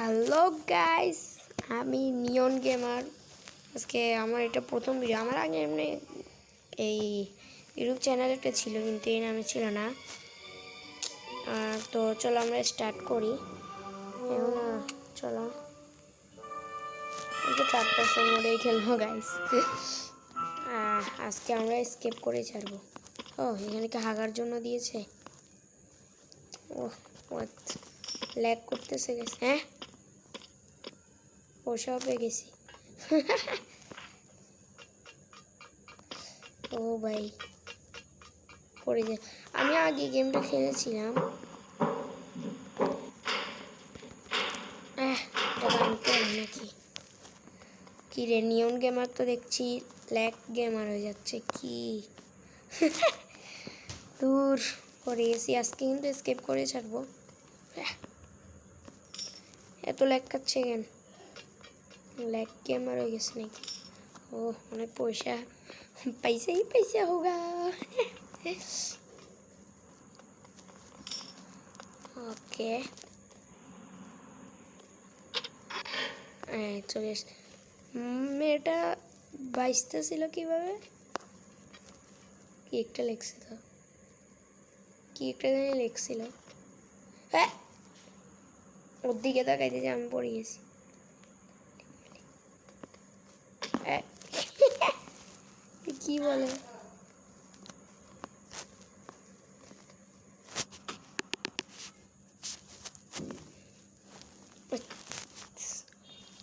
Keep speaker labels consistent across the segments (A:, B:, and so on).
A: Hello guys, আমি নিয়ন gamer. আজকে আমার এটা প্রথম ভিডিও। আমার আগে এমনি এই ইউটিউব চ্যানেল একটা ছিল, কিন্তু এই নামে ছিল না। তো চলো আমরা স্টার্ট করি। চলো তো 4% মোডেই খেলবো গাইস। আজকে আমরা স্কেপ করে ছাড়বো। ও এখানে কি হাগার জন্য দিয়েছে? ও ল্যাগ করতেছে গেছে। হ্যাঁ পয়সা পেয়ে গেছি। ও ভাই পড়ে যায়। আমি আগে গেমটা খেলেছিলাম। নাকি কি রে, নিয়ন গেমার তো দেখছি ল্যাগ গেমার হয়ে যাচ্ছে কি। দূর পরে গেছি। আজকে কিন্তু স্কেপ করে ছাড়বো। এত ল্যাগ কাটছে কেন? ল্যাগ গেমার হয়ে গেছে নাকি? ও অনেক পয়সা, পয়সা ही पैसा होगा। ওকে চলে এসে মেয়েটা বাইশটা ছিল কিভাবে? কি একটা লেখছে তো, কি একটা জানি লেখছিল। হ্যাঁ ওর দিকে তাকাইতে যে আমি পড়ে গেছি। কি বলে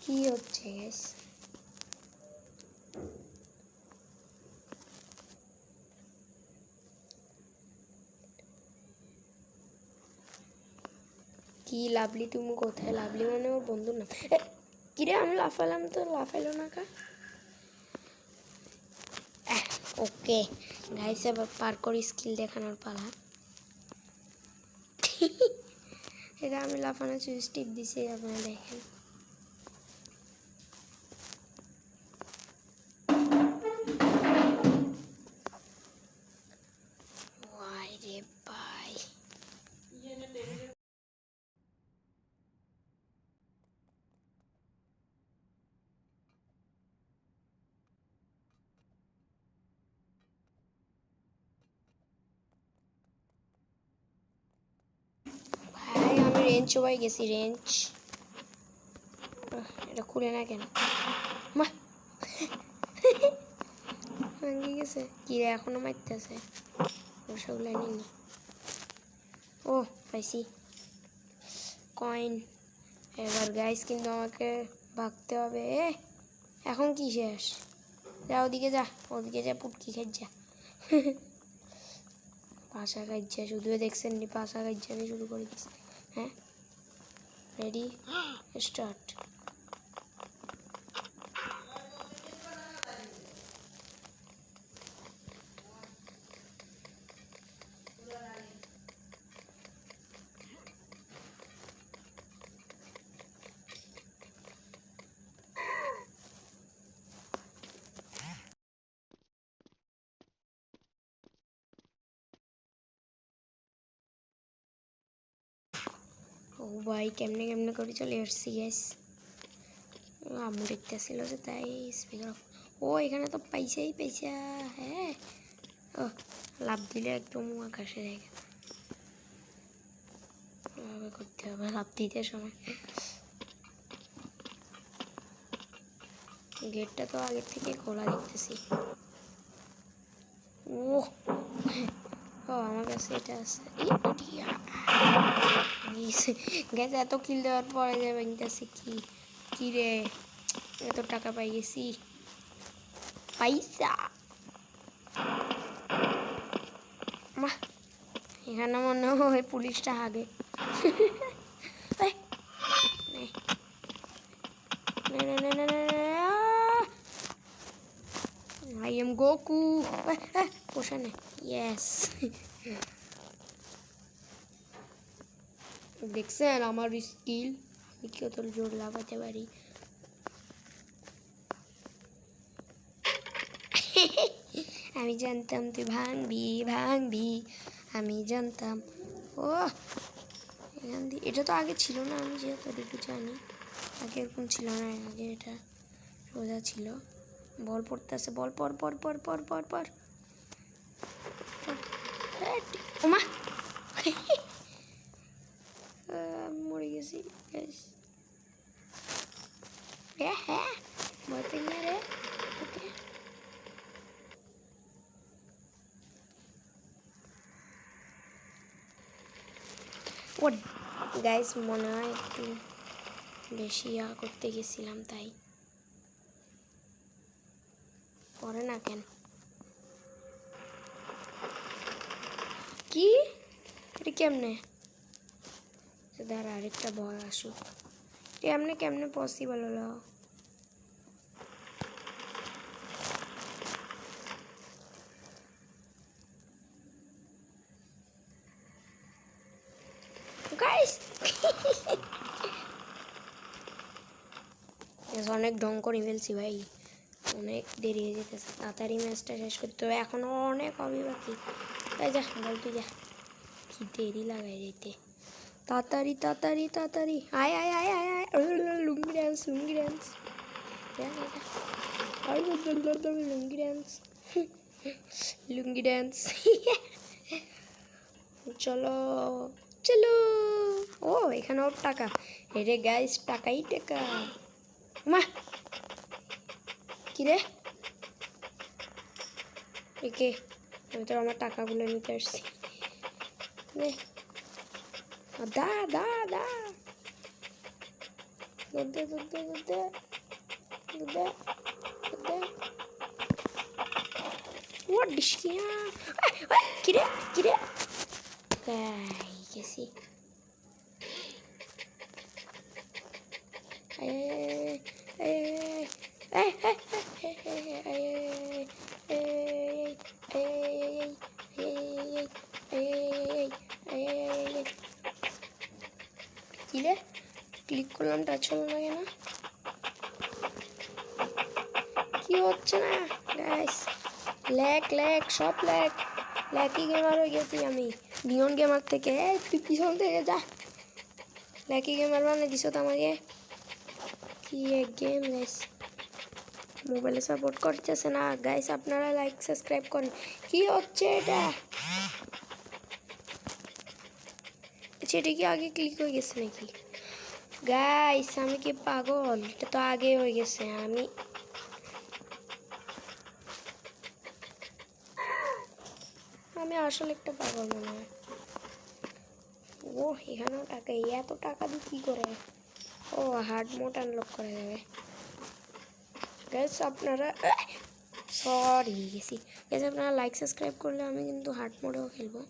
A: কি হচ্ছে গাইস? কি লাভলি, তুমি কোথায়? লাভলি মানে ওর বন্ধুর নাম। কিরে আমি লাফালাম তো লাফাইলো না কা? ওকে গাইস, এবার পার্কোর স্কিল দেখানোর পালা। এটা আমি লাফানো স্টিপ দিছি, আপনারা দেখেন। ওয়াই রে ভাই, ভাই আমি রেঞ্জ সবাই গেছি। রেঞ্জ এটা খুলে না কেন? মা ভাঙে গেছে কি রে? এখনো মারতেছে। ওসবগুলো নিনি। ও পাইছি কয়েন। এবার গাইস কিন্তু আমাকে ভাগতে হবে। এখন কি শেষ? যা ওদিকে যা, ওদিকে যা, পুটকি খাই যা। পাশা খাইছে শুধু, দেখছেন নি? পাশা খাইছে আমি শুরু করে দিচ্ছি। হ্যাঁ রেডি স্টার্ট। ও ভাই কেমনে কেমনে করে চলে আসছি গ্যাস। আম্মু দেখতেছিল যে তাই স্পিকার অফ। ও এখানে তো পয়সাই পয়সা। হ্যাঁ ও লাভ দিলে একদম আকাশে দেখে করতে হবে লাভ দিতে সময়। গেটটা তো আগের থেকে খোলা দেখতেছি। ও ও আমার কাছে এটা আছে। গেছে এত কিল দেওয়ার পরে যে ভাঙতেছে কি কি রে? এত টাকা পাই গেছি পয়সা। মা এখানে মনে হয় পুলিশটা আগে। I am Goku. পোষা নেই। ইয়েস দেখছেন আমার স্কিল, আমি কত জোর লাগাতে পারি। আমি জানতাম তুই ভাঙবি ভাঙবি, আমি জানতাম। ও এখান দিয়ে এটা তো আগে ছিল না, আমি যেহেতু জানি আগে এরকম ছিল না, আগে এটা সোজা ছিল। বল পড়তেছে, বল পর পর পর পর পর পর ওমা মরে গেছি গাইস। হ্যাঁ ভয় পেয়ে না রে। ওকে ও গাইস মনে হয় একটু বেশি করতে গেছিলাম, তাই পরে না কেন কি এটা কেমনে দাঁড়া আরেকটা ভয় আসুক। কেমনে কেমনে পসিবল হলো? গাইস অনেক ঢং করে ফেলছি ভাই, অনেক দেরি হয়ে যেতেছে, তাড়াতাড়ি ম্যাচটা শেষ করতে হবে, এখনো অনেক হবে বাকি। তাই যা বল তুই যা, কি দেরি লাগাই যেতে, তাড়াতাড়ি তাড়াতাড়ি তাড়াতাড়ি আয় আয় আয় আয় আয় লুঙ্গি ড্যান্স লুঙ্গি ড্যান্স লুঙ্গি ড্যান্স লুঙ্গি ড্যান্স চলো চলো। ও এখানে ওর টাকা, এরে গাইস টাকাই টাকা। মা কিরে একে, আমি তো আমার টাকাগুলো নিতে আসছি। দা দা দা দুধে দুধে দুধে দুধে দুধে ও ডিশিয়া কিরে কিরে গাই গেছি। কিরে ক্লিক করলাম টাচ হলো না কেন, কি হচ্ছে না গাইস? ল্যাক ল্যাক সব ল্যাক, ল্যাকি গেমার হয়ে গেছি আমি নিয়ন গেমার থেকে। তুই পিছন থেকে যা, ল্যাকি গেমার মানে দিস তো আমাকে। কি এক গেম গাইস, মোবাইলে সাপোর্ট করতেছে না গাইস, আপনারা লাইক সাবস্ক্রাইব করেন। কি হচ্ছে এটা? সেটা কি আগে ক্লিক হয়ে গেছে নাকি গাইস? আমি কি পাগল? এটা তো আগে হয়ে গেছে। আমি আসলে একটা পাগল মনে হয়। ও এখানেও টাকা, এত টাকা দিয়ে কি করে? ও হার্ড মোড আনলক করা যাবে গাইস। আপনারা সরি গেছি গাইস, আপনারা লাইক সাবস্ক্রাইব করলে আমি কিন্তু হার্ড মোডেও খেলবো।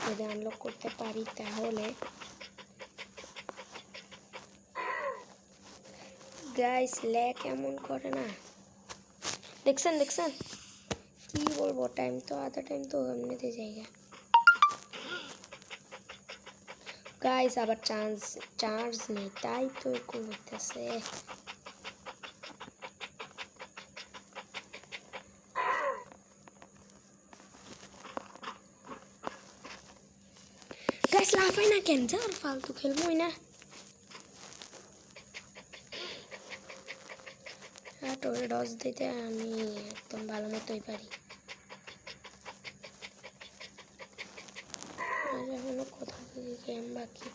A: যদি আনলক করতে পারি তাহলে গাইস ল্যাক এমন করে না, দেখছেন দেখছেন কি বলবো, টাইম তো আধা টাইম তো এমনিতে জায়গা গাইস। আবার চার্জ নেই, তাই তো এরকম হইতেছে। গাইস লাফাই না কেন, যা ফালতু খেলবোই না। টোরে ডজ দিতে আমি একদম ভালো মতোই পারি। এখনো কতটুকু গেম বাকি,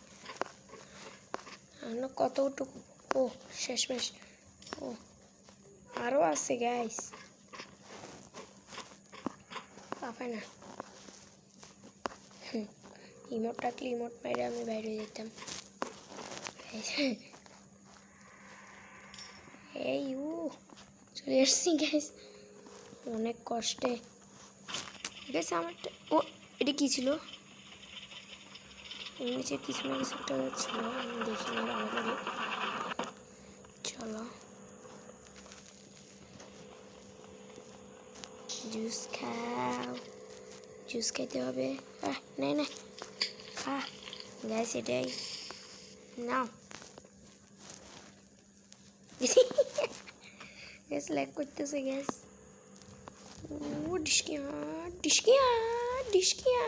A: এখনো কতটুকু, ও শেষমেশ, ও আরও আছে গাইস, পাপায় না। ইমোট থাকলে ইমোট মাইরে আমি বাইরে যেতাম। এই চলে আসছি গাইস অনেক কষ্টে গাইস। আমারটা ও এটা কি ছিল? নিচে কিছু না কিছু একটা ছিল, আমি দেখি না ভালো করে। চলো জুস খাও, জুস খাইতে হবে। না না খা গ্যাস, এটাই নাও। গ্যাস ল্যাগ করতেছে গ্যাস। ডিসকিয়া ডিসকিয়া ডিসকিয়া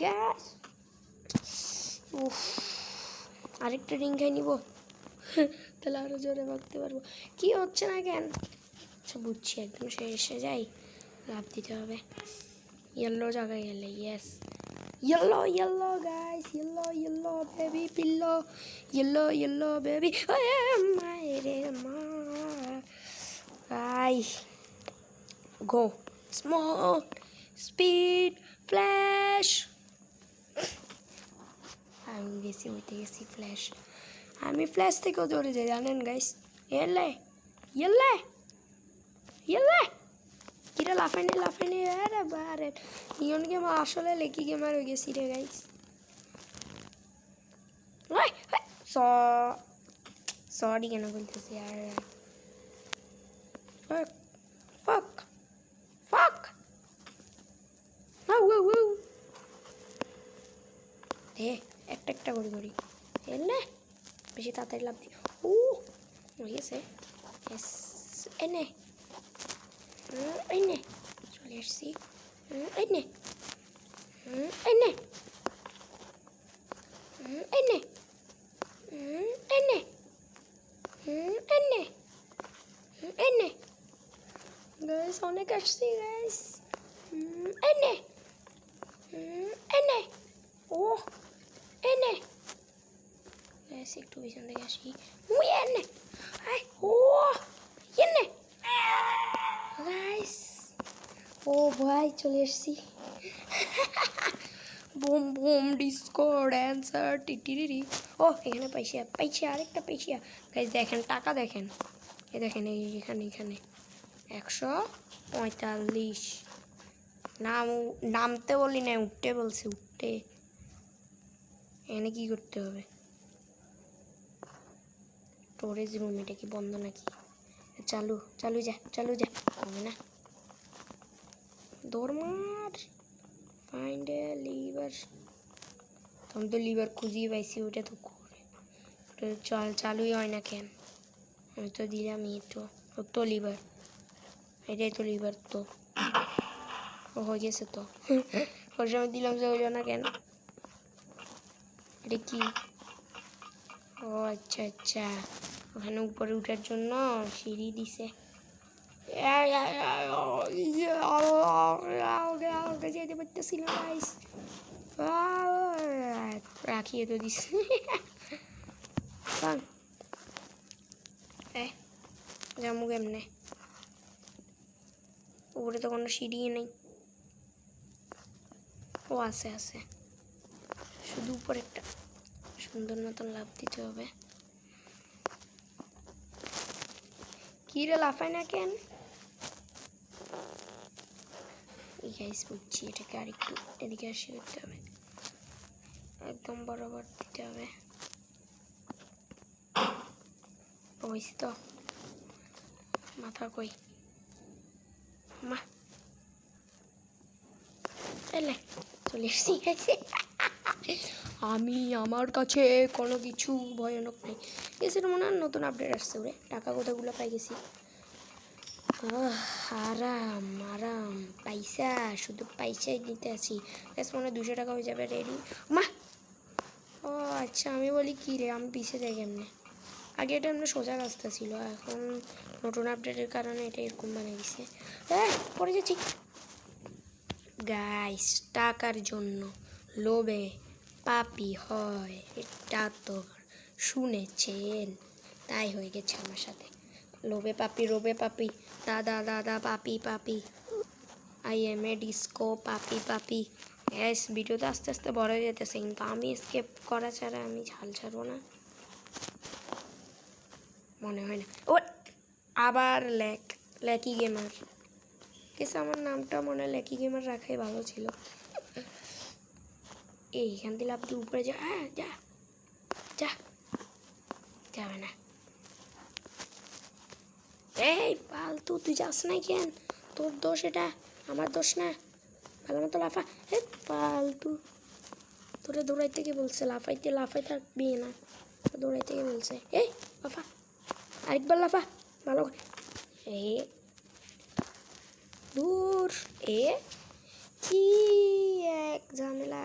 A: গ্যাস। উফ, আরেকটা রিং খাই নিব, তাহলে আরও জোরে ভাগতে পারবো। কি হচ্ছে না কেন? আচ্ছা বুঝছি, একদম শেষে যাই, লাভ দিতে হবে। ইয়েলো জায়গায় গেলে, yes yellow yellow guys, yellow yellow baby pillow, yellow yellow baby মায়েরে মা। Guys go small speed flash. আমি গেছি, উঠে গেছি ফ্ল্যাশ। আমি ফ্ল্যাশ থেকেও জোরে যাই জানেন গাইস। এলে ইয়েলে ইয়েলে কিরা লাফাইনি লাফাইনি, আরে বারে নিয়ন গেম আসলে লেকি গেমার হয়ে গেছি রে গাইস। সরি কেন বলতেছি আর, ফাক ফাক ফাক দে একটা একটা করে করি, এলে বেশি তাড়াতাড়ি লাভ দি। ও হয়ে গেছে, এস এনে এনে চলে আসছি, এনে এনে এনে এনে এনে এনে গাইস অনেক আসছি গাইস, এনে এনে ও এনে গাইস একটু পিছন থেকে আসি, উই এনে আই ও এনে গাইস। ও ভাই চলে আসছি, বুম বুম ডিস্কো ড্যান্সার টিটিরি। ও এখানে পয়সা পয়সা, আরেকটা পয়সা গাইস। দেখেন টাকা দেখেন, এই দেখেন এই এখানে এখানে 145। নামতে বলি না, উঠতে বলছে, উঠতে। এখানে কি করতে হবে? স্টোরেজ রুম, এটা কি বন্ধ নাকি? চালু চালু যা চালু যা, হবে না। দৌড় মার, ফাইন্ড এ লিভার। আমি তো লিভার খুঁজিয়ে পাইছি, ওটা তো করে চল চালুই হয় না কেন? আমি তো দিলামই, তো লিভার, এটাই তো লিভার তো। ও হয়ে গেছে তো, ওর সময় দিলাম যে হইল না কেন? এটা কি? ও আচ্ছা আচ্ছা, ওখানে উপরে উঠার জন্য সিঁড়ি দিছে। যেতে পারতেছিল গাইস, রাখিয়ে তো দিস। জামু কেমনে? উপরে তো কোনো সিঁড়ি নেই। ও আছে আছে, শুধু উপরে একটা সুন্দর মতন লাভ দিতে হবে। কি রে লাফায় না কেন? গাইস বুঝছি, এটাকে আরেকটু এদিকে আসি করতে হবে, একদম বরাবর দিতে হবে। হয়েছে তো, মাথা কই মা, এলে চলে এসছি। আমি আমার কাছে কোনো কিছু ভয়ানক নেই। এসের মনে হয় নতুন আপডেট আসছে, ওরে টাকা কোথাগুলো পাই গেছি। আরাম আরাম পয়সা, শুধু পয়সাই নিতে আছি। বেশ মনে হয় 200 টাকা হয়ে যাবে রেডি। মা ও আচ্ছা, আমি বলি কী রে, আমি পিছিয়ে যাই কেমনে? আগে এটা এমনি সোজা রাস্তা ছিল, এখন নতুন আপডেটের কারণে এটা এরকম বানিয়ে দিছে। হ্যাঁ পড়ে যাচ্ছি গাইস। টাকার জন্য লোভে পাপি হয়, এটা তো শুনেছেন, তাই হয়ে গেছে আমার সাথে। লোভে পাপি রোবে পাপি, দাদা দাদা পাপি পাপি, আই এম এ ডিস্কো পাপি পাপি। গ্যাস ভিডিওতে আস্তে আস্তে বড় হয়ে যেতেছে, কিন্তু আমি স্কেপ করা ছাড়া আমি ঝাল ছাড়বো না, মনে হয় না। ও আবার ল্যাকি গেমার গেছে, আমার নামটা মনে হয় ল্যাকি গেমার রাখাই ভালো ছিল। এইখান থেকে আপনি উপরে যা, হ্যাঁ যা যা, যাবে না। এই ফালতু, তুই যাস নাই কেন? তোর দোষ এটা, আমার দোষ না। ভালো মতো লাফা। হে ফালতু, তোরে দৌড়াইতে কে বলছে? লাফাইতে লাফাই থাকবি না, দৌড়াইতে কে বলছে? এই লাফা, আরেকবার লাফা ভালো করে। এই দূর এ কি এক ঝামেলা।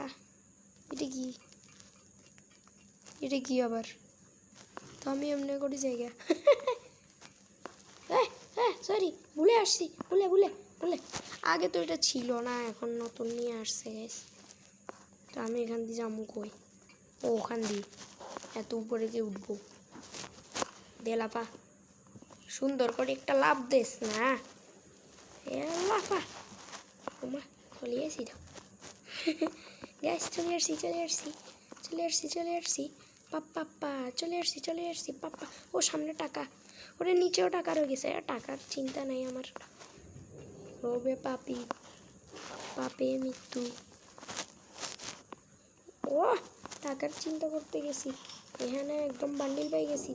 A: এটা কি আবার? তো আমি এমনি করি জায়গা। সরি, ভুলে আসছি, ভুলে। আগে তো এটা ছিল না, এখন নতুন নিয়ে আসছে গাইস। তো আমি এখান দিয়ে যাবো কই? ও ওখান দিয়ে এত উপরে গিয়ে উঠবো। দে লাফা, সুন্দর করে একটা লাফ দিস না। এ লাফা, ওমা চলে আসি তো। গ্যাস চলে আসছি পাপ্পা চলে আসছি পাপ্পা। ও সামনে টাকা, ওরে নিচেও টাকা রয়ে গেছে। টাকার চিন্তা নাই আমার। রবে পাপে মৃত্যু। ও টাকার চিন্তা করতে গেছি, এখানে একদম বান্ডিল পাই গেছি।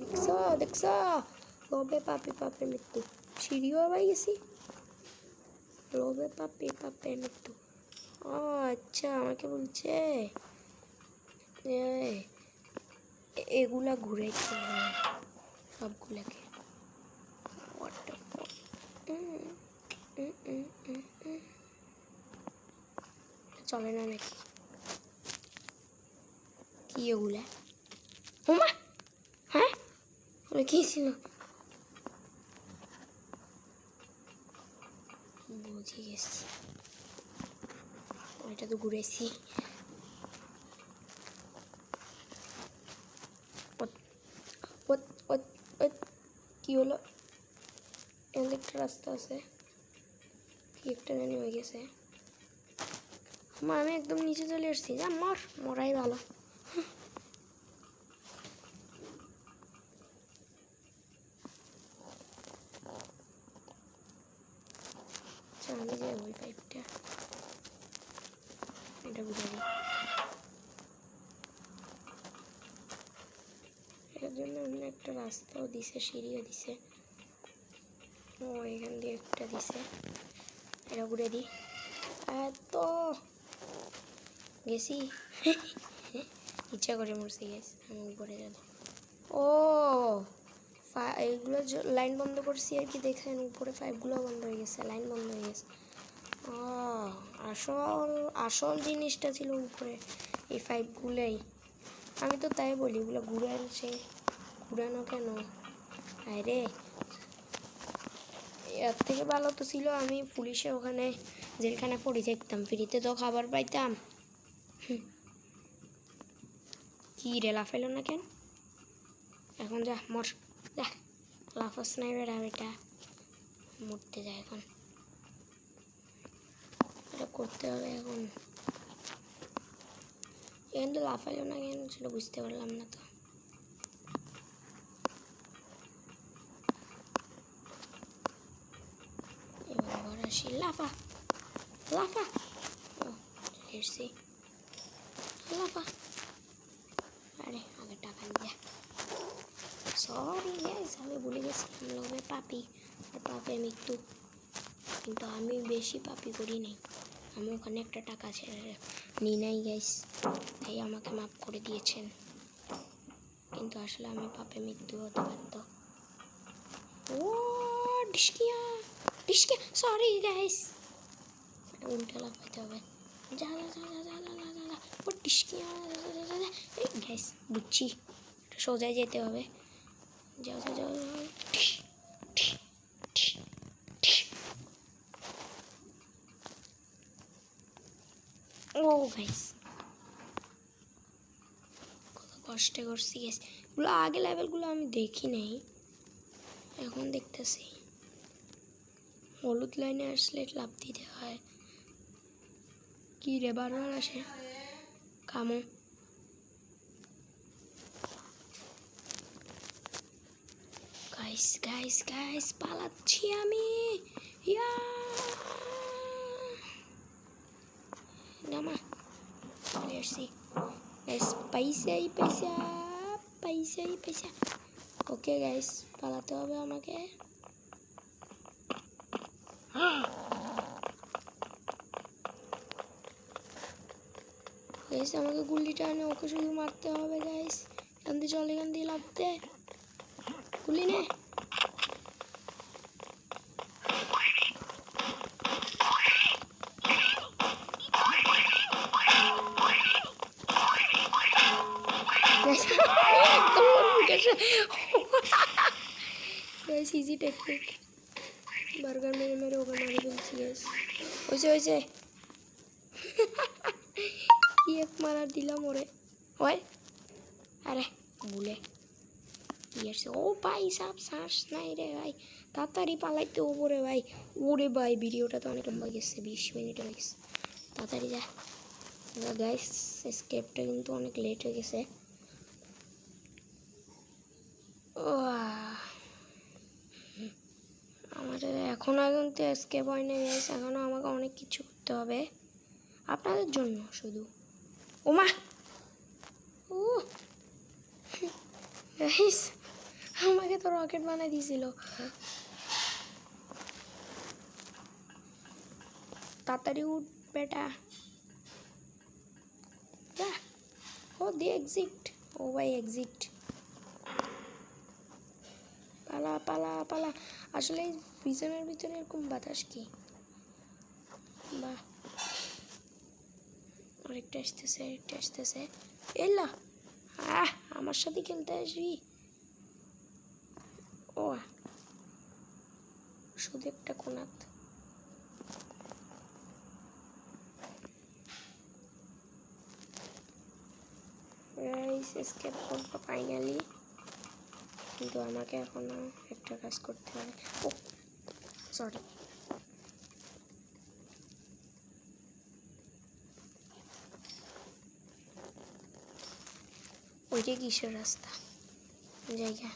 A: দেখছ রবে পাপে মৃত্যু। সিঁড়িও পাই গেছি। রবে পাপে মৃত্যু। ও আচ্ছা, আমাকে বলছে এগুলা ঘুরাইতে সবগুলাকে। চলে না নাকি? কি এগুলা? ওমা হ্যাঁ, কি ছিল? বুঝে গেছি, ওইটা তো ঘুরেছি। কি হলো? একটা রাস্তা আছে, কি একটা জানি হয়ে গেছে। আমি একদম নিচে চলে আসছি। যা মরাই ভালো। আমি যে ওই পাইপটা এটা বুঝাবো, এর জন্য অন্য একটা রাস্তাও দিছে, সিঁড়িও দিছে। ও এখান দিয়ে একটা দিছে, এটা ঘুরে দিই। এত গেছি ইচ্ছা করে মরছি গেছি আমি উপরে যাবো। ও এইগুলো লাইন বন্ধ করছি আর কি, দেখেন উপরে পাইপগুলো বন্ধ হয়ে গেছে, লাইন বন্ধ হয়ে গেছে। ও আসল জিনিসটা ছিল উপরে, এই পাইপগুলোই। আমি তো তাই বলি, এগুলো ঘুরানো কেন? আরে এর থেকে ভালো তো ছিল আমি পুলিশে ওখানে জেলখানে পড়ে থাকতাম, ফ্রিতে তো খাবার পাইতাম। কি রে লাফাইল না কেন? এখন যা মর, যা লাফাস নাই বেড়া, বেটা মরতে যায় এখন। এটা করতে হবে এখন। এখন তো লাফাইল না কেন সেটা বুঝতে পারলাম না তো। এবার ঘর আসি, লাফা ও এসছি, লাফা। আরে আগে টাকা নিয়ে সরি গাইস, আমি ভুলে গেছিলাম লোভে পাপি আর পাপে মৃত্যু। কিন্তু আমি বেশি পাপি করি নাই, আমি ওখানে একটা টাকা ছেড়ে নিই নাই গাইস, তাই আমাকে মাফ করে দিয়েছেন। কিন্তু আসলে আমি পাপে মৃত্যু হতে পারত। ও ডিস্কিয়া সরি গাইস, উল্টা লাফাইতে হবে। যা ও ডিস্কিয়া গাইস, বুঝছি সোজায় যেতে হবে। যাও ও গাইস কত কষ্টে করছি গাইস। এগুলো আগে লেভেলগুলো আমি দেখি নাই, এখন দেখতেছি। হলুদ লাইনে আসলে লাভ দিতে হয়। কি রে বারবার আসে? কামো গাইস পালাচ্ছি আমি। ইয়া নামা চলে আসছি গাইস, পয়সা। ওকে গাইস, পালাতে হবে আমাকে। গাইস আমাকে গুলিটা এনে ওকে শুধু মারতে হবে গাইস। এখান দিয়ে লাগতে গুলি নে। গাইস ইজি টেকনিক বার্গার মেরে মেরে ওকে মারি ফেলছি গাইস হয়েছে হয়েছে কি এক মারার দিলাম ওরে ওই আরে ভুলে আসছে ও ভাই সাপ শ্বাস নাই রে ভাই তাড়াতাড়ি পালাইতে ওপরে ভাই ওরে ভাই ভিডিওটা তো অনেক লম্বা গেছে 20 মিনিট হয়ে গেছে তাড়াতাড়ি যা গাইস স্কেপটা কিন্তু অনেক লেট হয়ে গেছে আমাদের এখনও কিন্তু স্কেপ হয় না গাইস এখনও আমাকে অনেক কিছু করতে হবে আপনাদের জন্য শুধু ওমা ও গাইস আমাকে তো রকেট বানিয়ে দিয়েছিল তাড়াতাড়ি উঠ বেটা ও দি এক্সিট ও ভাই এক্সিট পালা পালা পালা আসলে এই ভিজনের ভিতরে এরকম বাতাস কি বাহ আরেকটা আসতেছে এলা আমার সাথে খেলতে আসবি ও শুধু একটা কোনাত গাইস এসকেপ করবো ফাইনালি কিন্তু আমাকে এখনো একটা কাজ করতে হবে ও সরি ওইটা কিসের রাস্তা জায়গা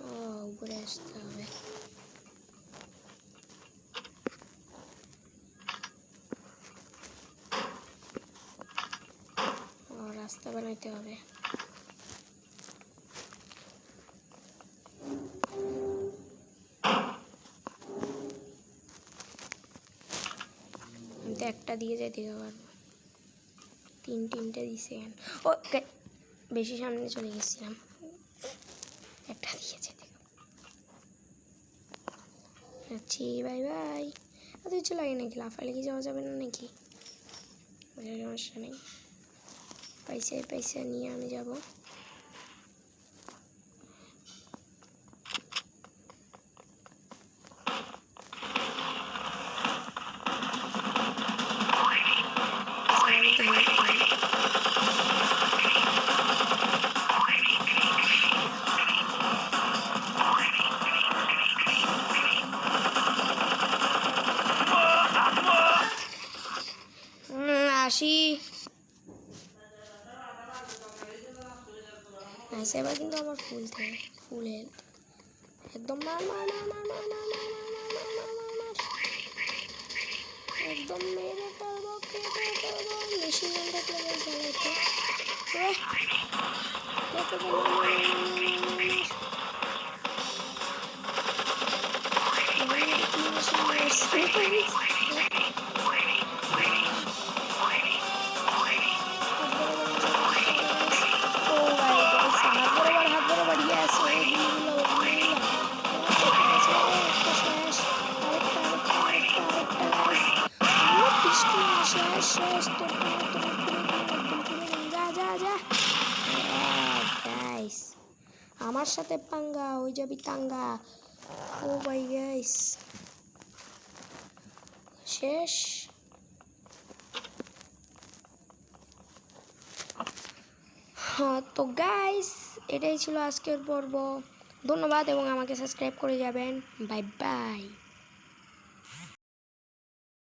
A: ও উপরে আসতে হবে ও রাস্তা বানাইতে হবে আমি তো একটা দিয়ে যেতে পারবো তিনটে দিছে ও বেশি সামনে চলে গেছিলাম একটা দিয়ে যেতে আচ্ছা বাই বাই এত কিছু লাগে নাকি লাফালে কি যাওয়া যাবে না নাকি সমস্যা নেই পয়সা নিয়ে আমি যাবো আসি এবার কিন্তু আমার ফুল হেলথ একদম মার একদম মেরে ফেলবো কেটে ফেলবো মেশিন গান থাকলে আমার সাথে পাঙ্গা হয়ে যাবি তাঙ্গা ও ভাই গাইস শেষ হ্যাঁ তো গাইস এটাই ছিল আজকের পর্ব ধন্যবাদ এবং আমাকে সাবস্ক্রাইব করে যাবেন বাই বাই